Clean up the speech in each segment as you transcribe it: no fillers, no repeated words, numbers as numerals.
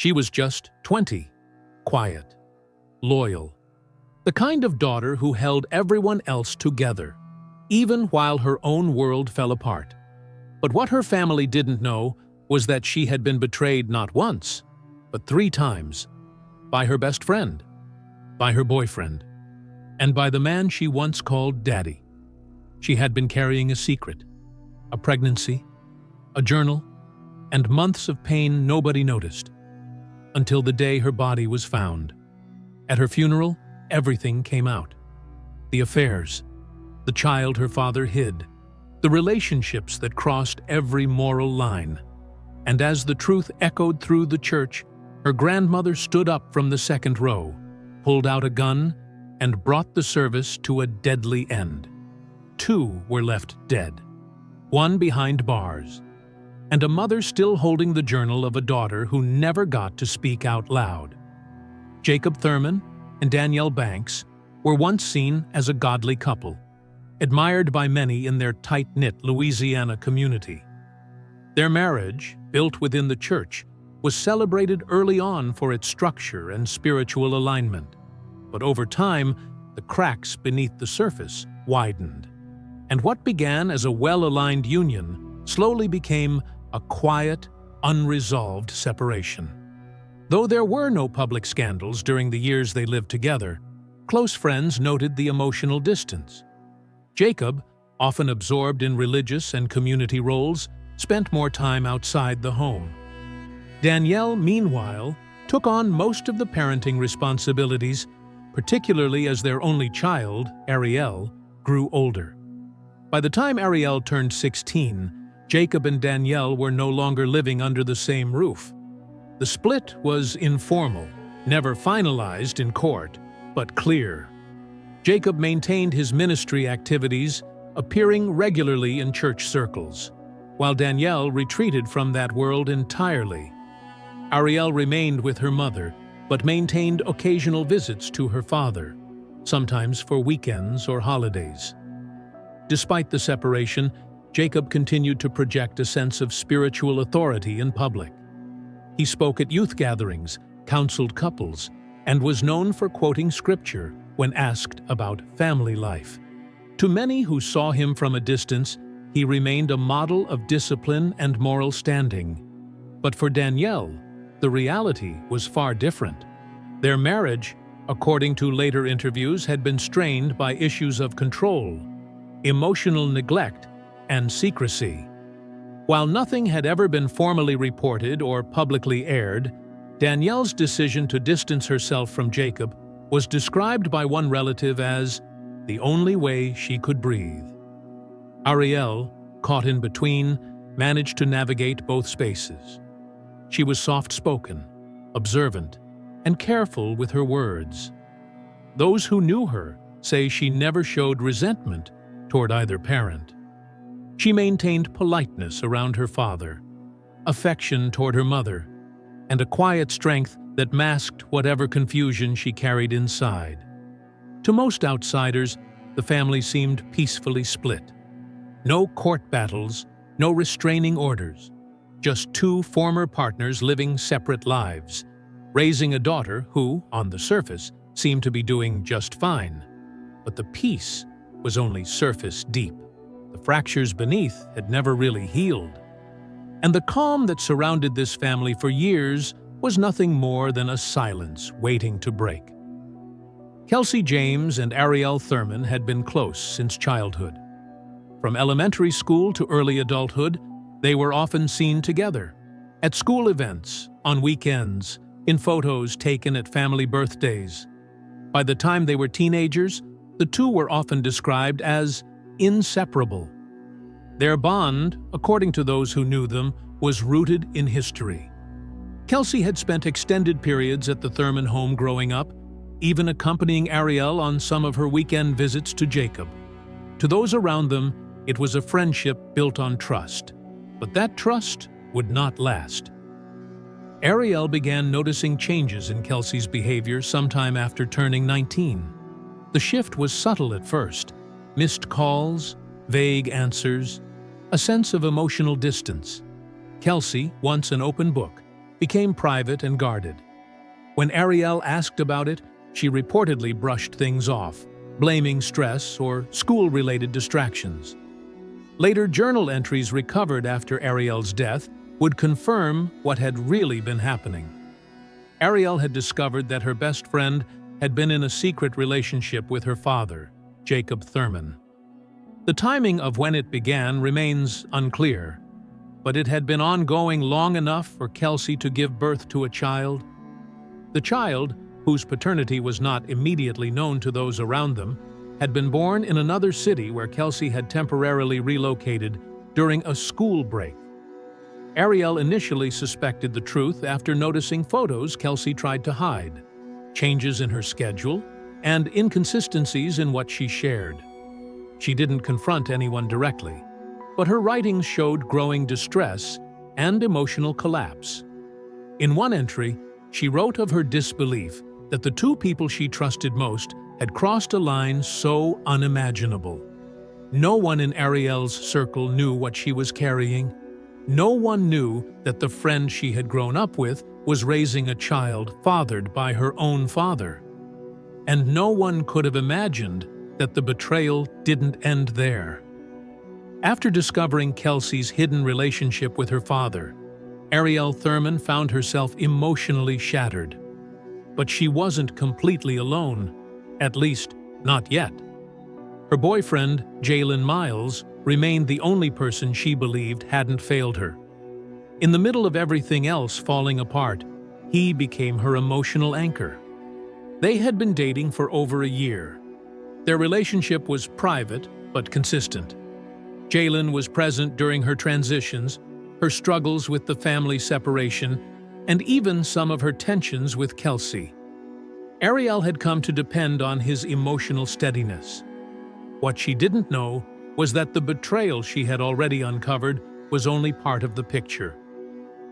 She was just 20, quiet, loyal, the kind of daughter who held everyone else together, even while her own world fell apart. But what her family didn't know was that she had been betrayed not once, but 3 times, by her best friend, by her boyfriend, and by the man she once called Daddy. She had been carrying a secret, a pregnancy, a journal, and months of pain nobody noticed, until the day her body was found. At her funeral, everything came out. The affairs, the child her father hid, the relationships that crossed every moral line. And as the truth echoed through the church, her grandmother stood up from the second row, pulled out a gun, and brought the service to a deadly end. 2 were left dead, 1 behind bars, and a mother still holding the journal of a daughter who never got to speak out loud. Jacob Thurman and Danielle Banks were once seen as a godly couple, admired by many in their tight-knit Louisiana community. Their marriage, built within the church, was celebrated early on for its structure and spiritual alignment. But over time, the cracks beneath the surface widened, and what began as a well-aligned union slowly became a quiet, unresolved separation. Though there were no public scandals during the years they lived together, close friends noted the emotional distance. Jacob, often absorbed in religious and community roles, spent more time outside the home. Danielle, meanwhile, took on most of the parenting responsibilities, particularly as their only child, Ariel, grew older. By the time Ariel turned 16, Jacob and Danielle were no longer living under the same roof. The split was informal, never finalized in court, but clear. Jacob maintained his ministry activities, appearing regularly in church circles, while Danielle retreated from that world entirely. Ariel remained with her mother, but maintained occasional visits to her father, sometimes for weekends or holidays. Despite the separation, Jacob continued to project a sense of spiritual authority in public. He spoke at youth gatherings, counseled couples, and was known for quoting scripture when asked about family life. To many who saw him from a distance, he remained a model of discipline and moral standing. But for Danielle, the reality was far different. Their marriage, according to later interviews, had been strained by issues of control, emotional neglect, and secrecy. While nothing had ever been formally reported or publicly aired, Danielle's decision to distance herself from Jacob was described by one relative as the only way she could breathe. Ariel, caught in between, managed to navigate both spaces. She was soft-spoken, observant, and careful with her words. Those who knew her say she never showed resentment toward either parent. She maintained politeness around her father, affection toward her mother, and a quiet strength that masked whatever confusion she carried inside. To most outsiders, the family seemed peacefully split. No court battles, no restraining orders, just 2 former partners living separate lives, raising a daughter who, on the surface, seemed to be doing just fine. But the peace was only surface deep. The fractures beneath had never really healed. And the calm that surrounded this family for years was nothing more than a silence waiting to break. Kelsey James and Ariel Thurman had been close since childhood. From elementary school to early adulthood, they were often seen together, at school events, on weekends, in photos taken at family birthdays. By the time they were teenagers, the 2 were often described as inseparable. Their bond, according to those who knew them, was rooted in history. Kelsey had spent extended periods at the Thurman home growing up, even accompanying Ariel on some of her weekend visits to Jacob. To those around them, it was a friendship built on trust. But that trust would not last. Ariel began noticing changes in Kelsey's behavior sometime after turning 19. The shift was subtle at first: missed calls, vague answers, a sense of emotional distance. Kelsey, once an open book, became private and guarded. When Ariel asked about it, she reportedly brushed things off, blaming stress or school-related distractions. Later journal entries recovered after Ariel's death would confirm what had really been happening. Ariel had discovered that her best friend had been in a secret relationship with her father, Jacob Thurman. The timing of when it began remains unclear, but it had been ongoing long enough for Kelsey to give birth to a child. The child, whose paternity was not immediately known to those around them, had been born in another city where Kelsey had temporarily relocated during a school break. Ariel initially suspected the truth after noticing photos Kelsey tried to hide, changes in her schedule, and inconsistencies in what she shared. She didn't confront anyone directly, but her writings showed growing distress and emotional collapse. In one entry, she wrote of her disbelief that the two people she trusted most had crossed a line so unimaginable. No one in Ariel's circle knew what she was carrying. No one knew that the friend she had grown up with was raising a child fathered by her own father. And no one could have imagined that the betrayal didn't end there. After discovering Kelsey's hidden relationship with her father, Ariel Thurman found herself emotionally shattered. But she wasn't completely alone, at least not yet. Her boyfriend, Jalen Miles, remained the only person she believed hadn't failed her. In the middle of everything else falling apart, he became her emotional anchor. They had been dating for over a year. Their relationship was private but consistent. Jalen was present during her transitions, her struggles with the family separation, and even some of her tensions with Kelsey. Ariel had come to depend on his emotional steadiness. What she didn't know was that the betrayal she had already uncovered was only part of the picture.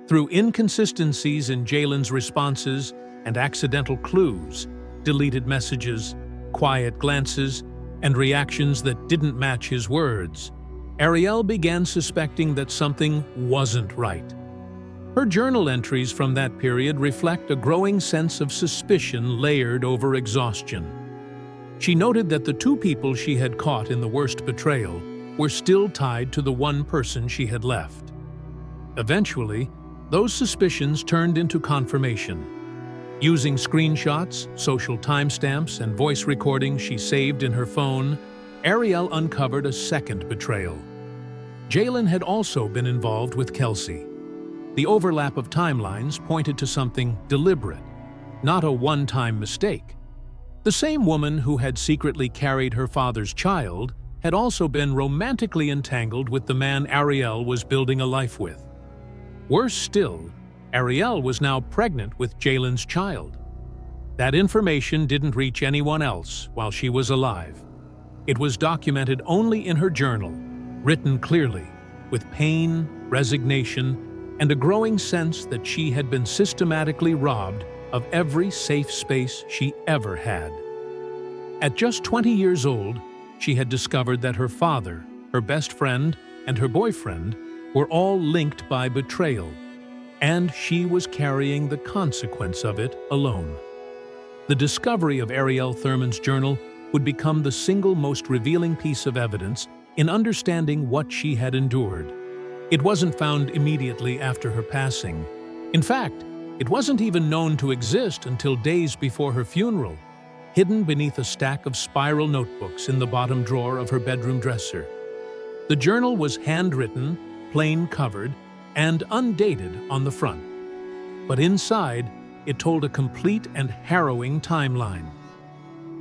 Through inconsistencies in Jalen's responses and accidental clues, deleted messages, quiet glances, and reactions that didn't match his words, Ariel began suspecting that something wasn't right. Her journal entries from that period reflect a growing sense of suspicion layered over exhaustion. She noted that the two people she had caught in the worst betrayal were still tied to the one person she had left. Eventually, those suspicions turned into confirmation. Using screenshots, social timestamps, and voice recordings she saved in her phone, Ariel uncovered a second betrayal. Jalen had also been involved with Kelsey. The overlap of timelines pointed to something deliberate, not a one-time mistake. The same woman who had secretly carried her father's child had also been romantically entangled with the man Ariel was building a life with. Worse still, Ariel was now pregnant with Jalen's child. That information didn't reach anyone else while she was alive. It was documented only in her journal, written clearly, with pain, resignation, and a growing sense that she had been systematically robbed of every safe space she ever had. At just 20 years old, she had discovered that her father, her best friend, and her boyfriend were all linked by betrayal, and she was carrying the consequence of it alone. The discovery of Ariel Thurman's journal would become the single most revealing piece of evidence in understanding what she had endured. It wasn't found immediately after her passing. In fact, it wasn't even known to exist until days before her funeral, hidden beneath a stack of spiral notebooks in the bottom drawer of her bedroom dresser. The journal was handwritten, plain-covered, and undated on the front. But inside, it told a complete and harrowing timeline.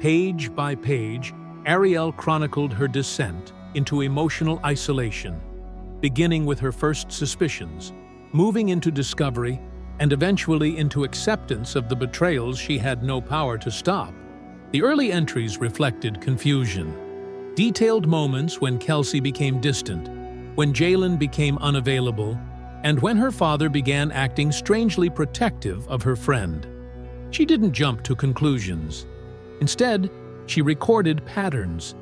Page by page, Ariel chronicled her descent into emotional isolation, beginning with her first suspicions, moving into discovery, and eventually into acceptance of the betrayals she had no power to stop. The early entries reflected confusion. Detailed moments when Kelsey became distant, when Jalen became unavailable, and when her father began acting strangely protective of her friend. She didn't jump to conclusions. Instead, she recorded patterns,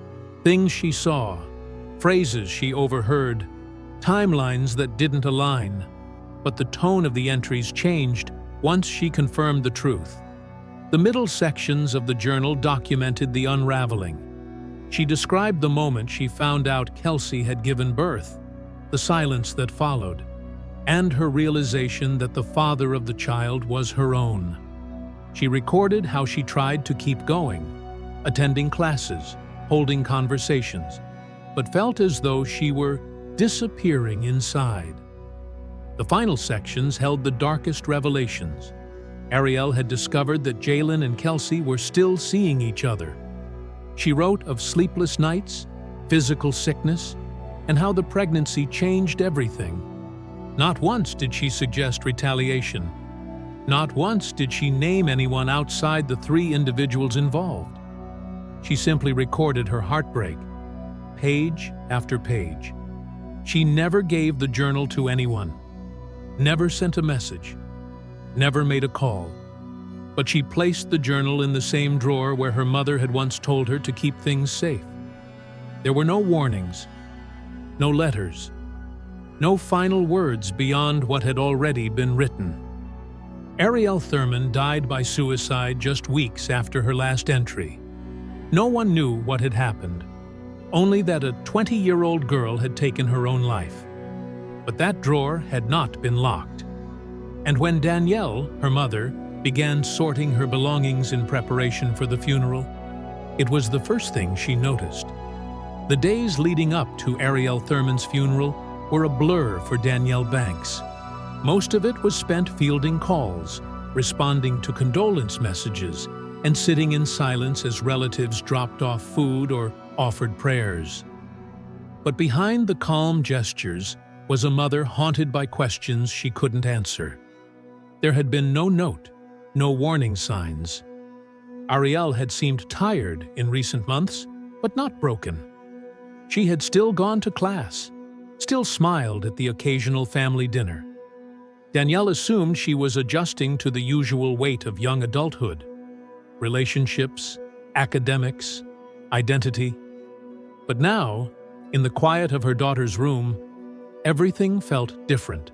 things she saw, phrases she overheard, timelines that didn't align. but the tone of the entries changed once she confirmed the truth. The middle sections of the journal documented the unraveling. She described the moment she found out Kelsey had given birth, the silence that followed, and her realization that the father of the child was her own. She recorded how she tried to keep going, attending classes, holding conversations, but felt as though she were disappearing inside. The final sections held the darkest revelations. Ariel had discovered that Jalen and Kelsey were still seeing each other. She wrote of sleepless nights, physical sickness, and how the pregnancy changed everything. Not once did she suggest retaliation. Not once did she name anyone outside the three individuals involved. She simply recorded her heartbreak, page after page. She never gave the journal to anyone, never sent a message, never made a call. But she placed the journal in the same drawer where her mother had once told her to keep things safe. There were no warnings, no letters, no final words beyond what had already been written. Ariel Thurman died by suicide just weeks after her last entry. No one knew what had happened, only that a 20-year-old girl had taken her own life. But that drawer had not been locked. And when Danielle, her mother, began sorting her belongings in preparation for the funeral, it was the first thing she noticed. The days leading up to Ariel Thurman's funeral were a blur for Danielle Banks. Most of it was spent fielding calls, responding to condolence messages, and sitting in silence as relatives dropped off food or offered prayers. But behind the calm gestures was a mother haunted by questions she couldn't answer. There had been no note, no warning signs. Ariel had seemed tired in recent months, but not broken. She had still gone to class, still smiled at the occasional family dinner. Danielle assumed she was adjusting to the usual weight of young adulthood: relationships, academics, identity. But now, in the quiet of her daughter's room, everything felt different.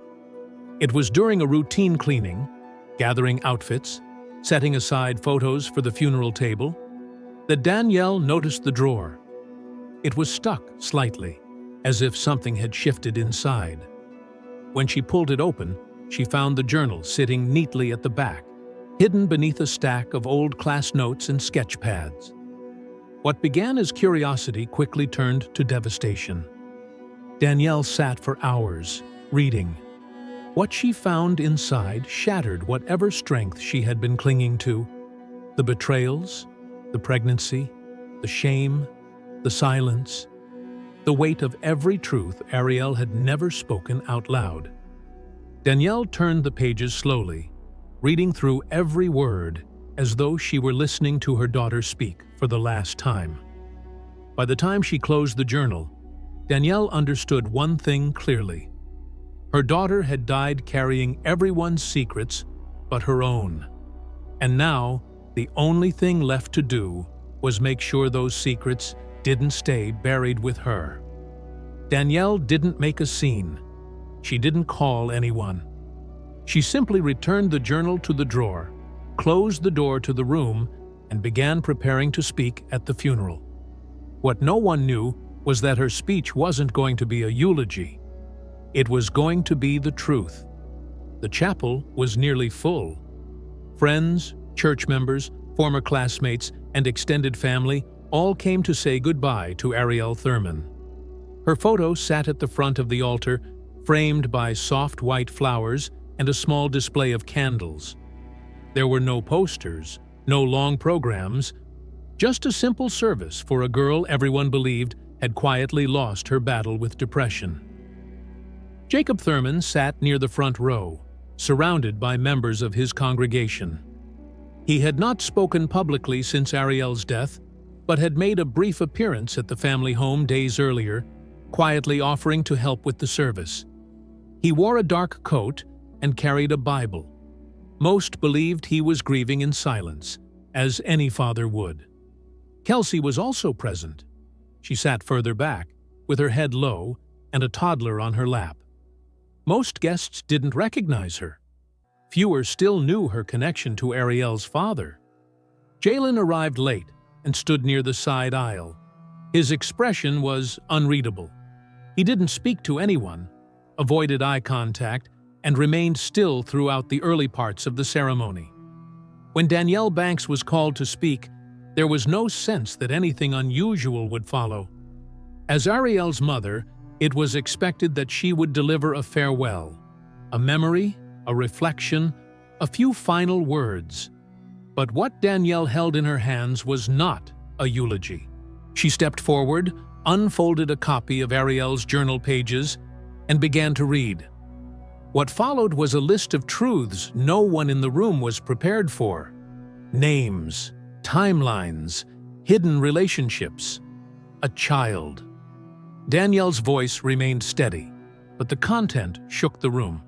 It was during a routine cleaning, gathering outfits, setting aside photos for the funeral table, that Danielle noticed the drawer. It was stuck slightly, as if something had shifted inside. When she pulled it open, she found the journal sitting neatly at the back, hidden beneath a stack of old class notes and sketch pads. What began as curiosity quickly turned to devastation. Danielle sat for hours, reading. What she found inside shattered whatever strength she had been clinging to. The betrayals, the pregnancy, the shame, the silence, the weight of every truth Ariel had never spoken out loud. Danielle turned the pages slowly, reading through every word as though she were listening to her daughter speak for the last time. By the time she closed the journal, Danielle understood one thing clearly. Her daughter had died carrying everyone's secrets but her own. And now, the only thing left to do was make sure those secrets didn't stay buried with her. Danielle didn't make a scene. She didn't call anyone. She simply returned the journal to the drawer, closed the door to the room, and began preparing to speak at the funeral. What no one knew was that her speech wasn't going to be a eulogy. It was going to be the truth. The chapel was nearly full. Friends, church members, former classmates, and extended family all came to say goodbye to Ariel Thurman. Her photo sat at the front of the altar, framed by soft white flowers and a small display of candles. There were no posters, no long programs, just a simple service for a girl everyone believed had quietly lost her battle with depression. Jacob Thurman sat near the front row, surrounded by members of his congregation. He had not spoken publicly since Ariel's death, but had made a brief appearance at the family home days earlier, quietly offering to help with the service. He wore a dark coat and carried a Bible. Most believed he was grieving in silence, as any father would. Kelsey was also present. She sat further back, with her head low and a toddler on her lap. Most guests didn't recognize her. Fewer still knew her connection to Ariel's father. Jalen arrived late and stood near the side aisle. His expression was unreadable. He didn't speak to anyone, avoided eye contact, and remained still throughout the early parts of the ceremony. When Danielle Banks was called to speak, there was no sense that anything unusual would follow. As Ariel's mother, it was expected that she would deliver a farewell, a memory, a reflection, a few final words. But what Danielle held in her hands was not a eulogy. She stepped forward, unfolded a copy of Ariel's journal pages, and began to read. What followed was a list of truths no one in the room was prepared for. Names, timelines, hidden relationships. A child. Danielle's voice remained steady, but the content shook the room.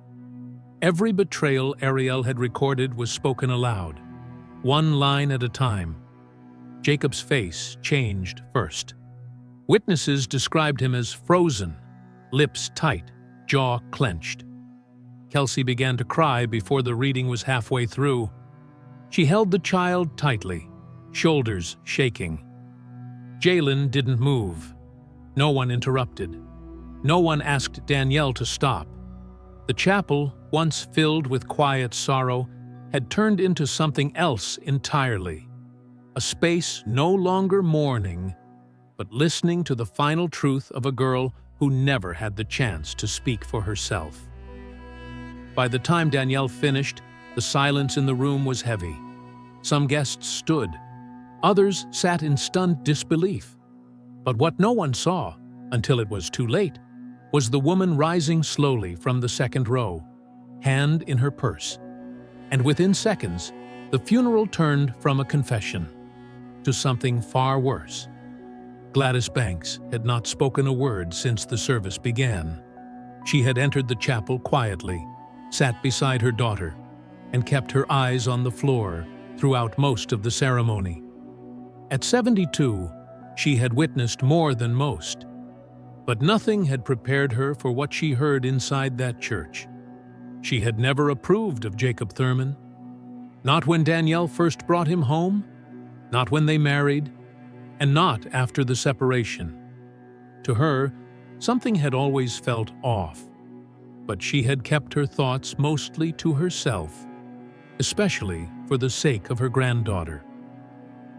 Every betrayal Ariel had recorded was spoken aloud, one line at a time. Jacob's face changed first. Witnesses described him as frozen, lips tight, jaw clenched. Kelsey began to cry before the reading was halfway through. She held the child tightly, shoulders shaking. Jalen didn't move. No one interrupted. No one asked Danielle to stop. The chapel, once filled with quiet sorrow, had turned into something else entirely. A space no longer mourning, but listening to the final truth of a girl who never had the chance to speak for herself. By the time Danielle finished, the silence in the room was heavy. Some guests stood. Others sat in stunned disbelief. But what no one saw, until it was too late, was the woman rising slowly from the second row, hand in her purse. And within seconds, the funeral turned from a confession to something far worse. Glattis Banks had not spoken a word since the service began. She had entered the chapel quietly, sat beside her daughter, and kept her eyes on the floor throughout most of the ceremony. At 72, she had witnessed more than most, but nothing had prepared her for what she heard inside that church. She had never approved of Jacob Thurman. Not when Danielle first brought him home, not when they married, and not after the separation. To her, something had always felt off, but she had kept her thoughts mostly to herself, especially for the sake of her granddaughter.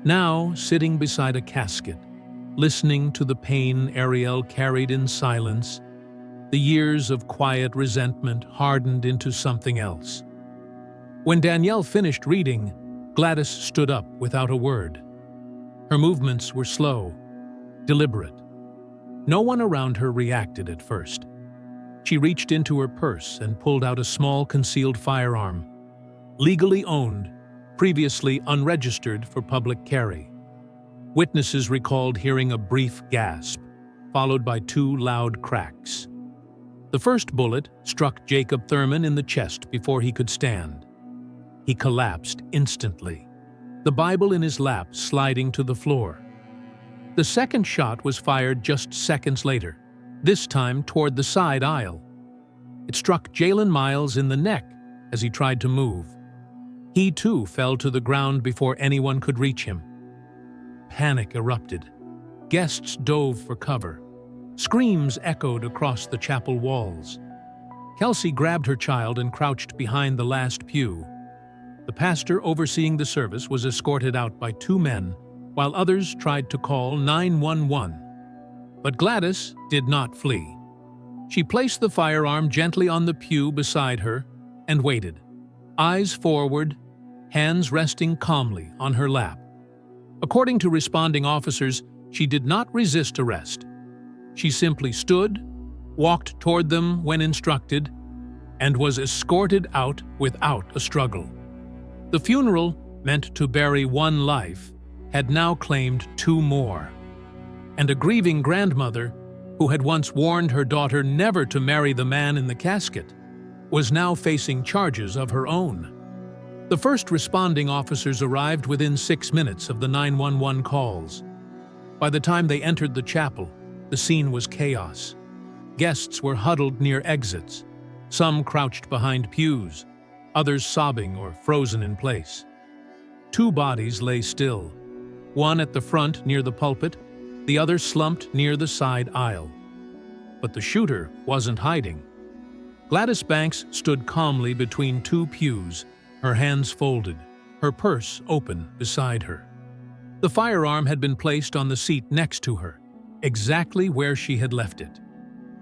Now, sitting beside a casket, listening to the pain Ariel carried in silence, the years of quiet resentment hardened into something else. When Danielle finished reading, Glattis stood up without a word. Her movements were slow, deliberate. No one around her reacted at first. She reached into her purse and pulled out a small concealed firearm, legally owned, previously unregistered for public carry. Witnesses recalled hearing a brief gasp, followed by 2 loud cracks. The first bullet struck Jacob Thurman in the chest before he could stand. He collapsed instantly, the Bible in his lap sliding to the floor. The second shot was fired just seconds later, this time toward the side aisle. It struck Jalen Miles in the neck as he tried to move. He too fell to the ground before anyone could reach him. Panic erupted. Guests dove for cover. Screams echoed across the chapel walls. Kelsey grabbed her child and crouched behind the last pew. The pastor overseeing the service was escorted out by 2 men, while others tried to call 911. But Glattis did not flee. She placed the firearm gently on the pew beside her and waited, eyes forward, hands resting calmly on her lap. According to responding officers, she did not resist arrest. She simply stood, walked toward them when instructed, and was escorted out without a struggle. The funeral, meant to bury 1 life, had now claimed 2 more. And a grieving grandmother, who had once warned her daughter never to marry the man in the casket, was now facing charges of her own. The first responding officers arrived within 6 minutes of the 911 calls. By the time they entered the chapel, the scene was chaos. Guests were huddled near exits. some crouched behind pews, others sobbing or frozen in place. 2 bodies lay still, one at the front near the pulpit, the other slumped near the side aisle. But the shooter wasn't hiding. Glattis Banks stood calmly between 2 pews, her hands folded, her purse open beside her. The firearm had been placed on the seat next to her, exactly where she had left it.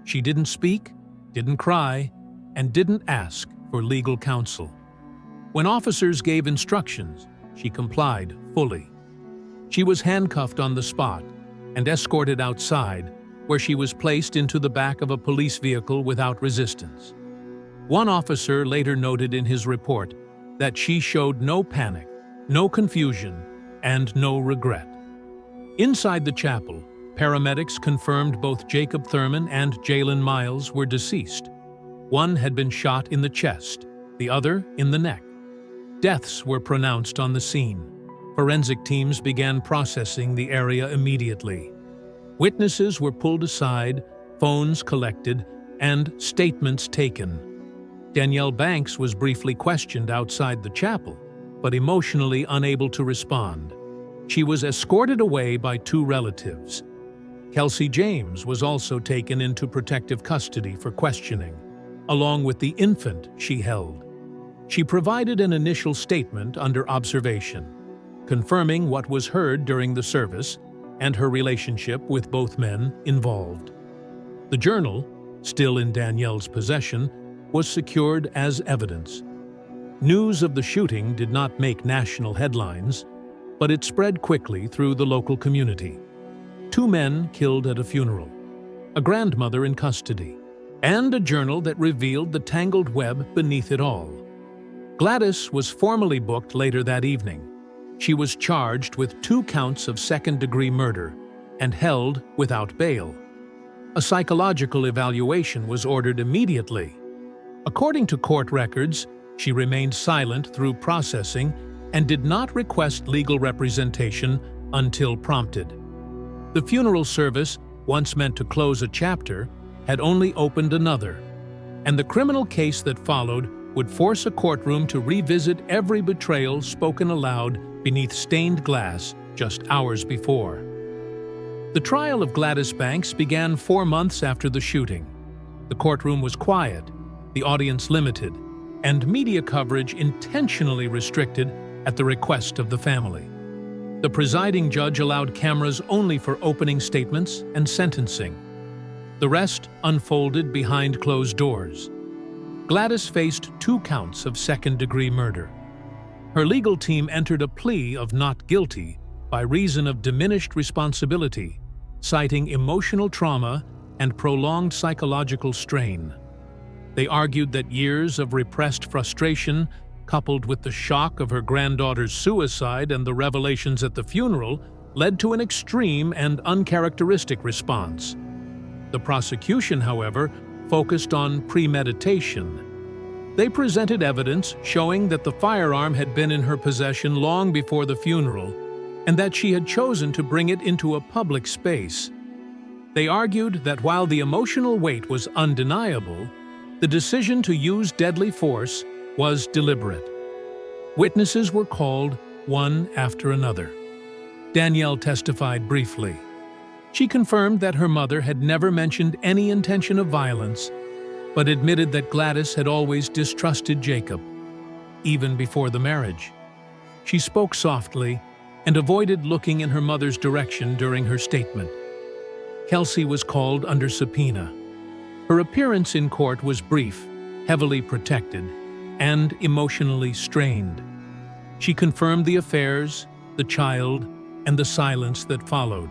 She didn't speak, didn't cry, and didn't ask for legal counsel. When officers gave instructions, she complied fully. She was handcuffed on the spot and escorted outside, where she was placed into the back of a police vehicle without resistance. One officer later noted in his report that she showed no panic, no confusion, and no regret. Inside the chapel, paramedics confirmed both Jacob Thurman and Jalen Miles were deceased. One had been shot in the chest, the other in the neck. Deaths were pronounced on the scene. Forensic teams began processing the area immediately. Witnesses were pulled aside, phones collected, and statements taken. Danielle Banks was briefly questioned outside the chapel, but emotionally unable to respond. She was escorted away by 2 relatives. Kelsey James was also taken into protective custody for questioning, along with the infant she held. She provided an initial statement under observation, confirming what was heard during the service and her relationship with both men involved. The journal, still in Danielle's possession, was secured as evidence. News of the shooting did not make national headlines, but it spread quickly through the local community. 2 men killed at a funeral, a grandmother in custody, and a journal that revealed the tangled web beneath it all. Glattis was formally booked later that evening. She was charged with 2 counts of second-degree murder and held without bail. A psychological evaluation was ordered immediately. According to court records, she remained silent through processing and did not request legal representation until prompted. The funeral service, once meant to close a chapter, had only opened another, and the criminal case that followed would force a courtroom to revisit every betrayal spoken aloud beneath stained glass just hours before. The trial of Glattis Banks began 4 months after the shooting. The courtroom was quiet, the audience limited, and media coverage intentionally restricted at the request of the family. The presiding judge allowed cameras only for opening statements and sentencing. The rest unfolded behind closed doors. Glattis faced 2 counts of second-degree murder. Her legal team entered a plea of not guilty by reason of diminished responsibility, citing emotional trauma and prolonged psychological strain. They argued that years of repressed frustration, coupled with the shock of her granddaughter's suicide and the revelations at the funeral, led to an extreme and uncharacteristic response. The prosecution, however, focused on premeditation. They presented evidence showing that the firearm had been in her possession long before the funeral and that she had chosen to bring it into a public space. They argued that while the emotional weight was undeniable, the decision to use deadly force was deliberate. Witnesses were called one after another. Danielle testified briefly. She confirmed that her mother had never mentioned any intention of violence, but admitted that Glattis had always distrusted Jacob, even before the marriage. She spoke softly and avoided looking in her mother's direction during her statement. Kelsey was called under subpoena. Her appearance in court was brief, heavily protected, and emotionally strained. She confirmed the affairs, the child, and the silence that followed.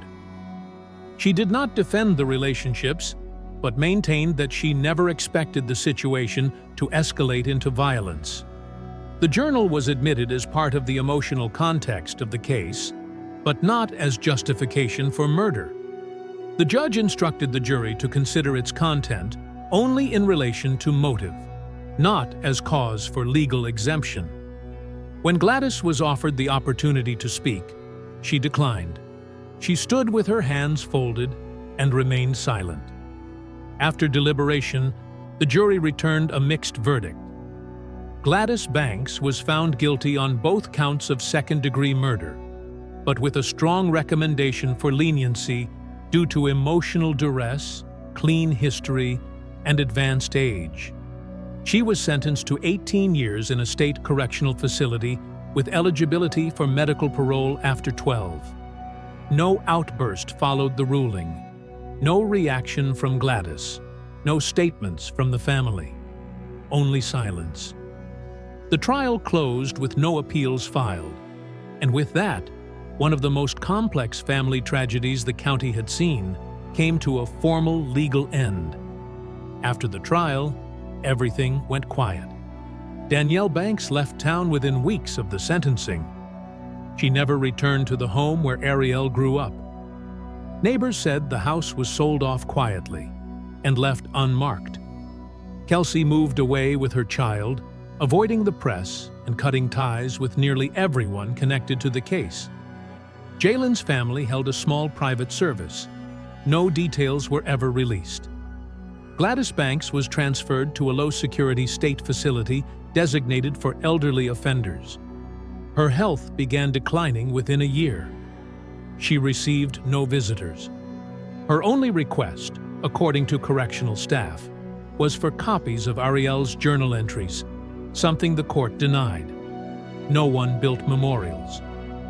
She did not defend the relationships, but maintained that she never expected the situation to escalate into violence. The journal was admitted as part of the emotional context of the case, but not as justification for murder. The judge instructed the jury to consider its content only in relation to motive, not as cause for legal exemption. When Glattis was offered the opportunity to speak, she declined. She stood with her hands folded and remained silent. After deliberation, The jury returned a mixed verdict. Glattis Banks was found guilty on both counts of second-degree murder, but with a strong recommendation for leniency due to emotional duress, clean history, and advanced age. She was sentenced to 18 years in a state correctional facility with eligibility for medical parole after 12. No outburst followed the ruling. No reaction from Glattis. No statements from the family. Only silence. The trial closed with no appeals filed, and with that, one of the most complex family tragedies the county had seen came to a formal legal end. After the trial, everything went quiet. Danielle Banks left town within weeks of the sentencing. She never returned to the home where Ariel grew up. Neighbors said the house was sold off quietly and left unmarked. Kelsey moved away with her child, avoiding the press and cutting ties with nearly everyone connected to the case. Jalen's family held a small private service. No details were ever released. Glattis Banks was transferred to a low-security state facility designated for elderly offenders. Her health began declining within a year. She received no visitors. Her only request, according to correctional staff, was for copies of Ariel's journal entries, something the court denied. No one built memorials.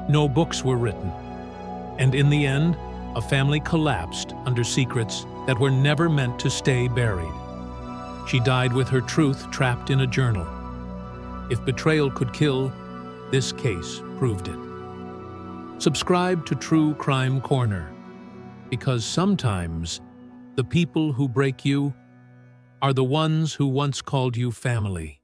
No books were written. And in the end, a family collapsed under secrets that were never meant to stay buried. She died with her truth trapped in a journal. If betrayal could kill, this case proved it. Subscribe to True Crime Corner, because sometimes the people who break you are the ones who once called you family.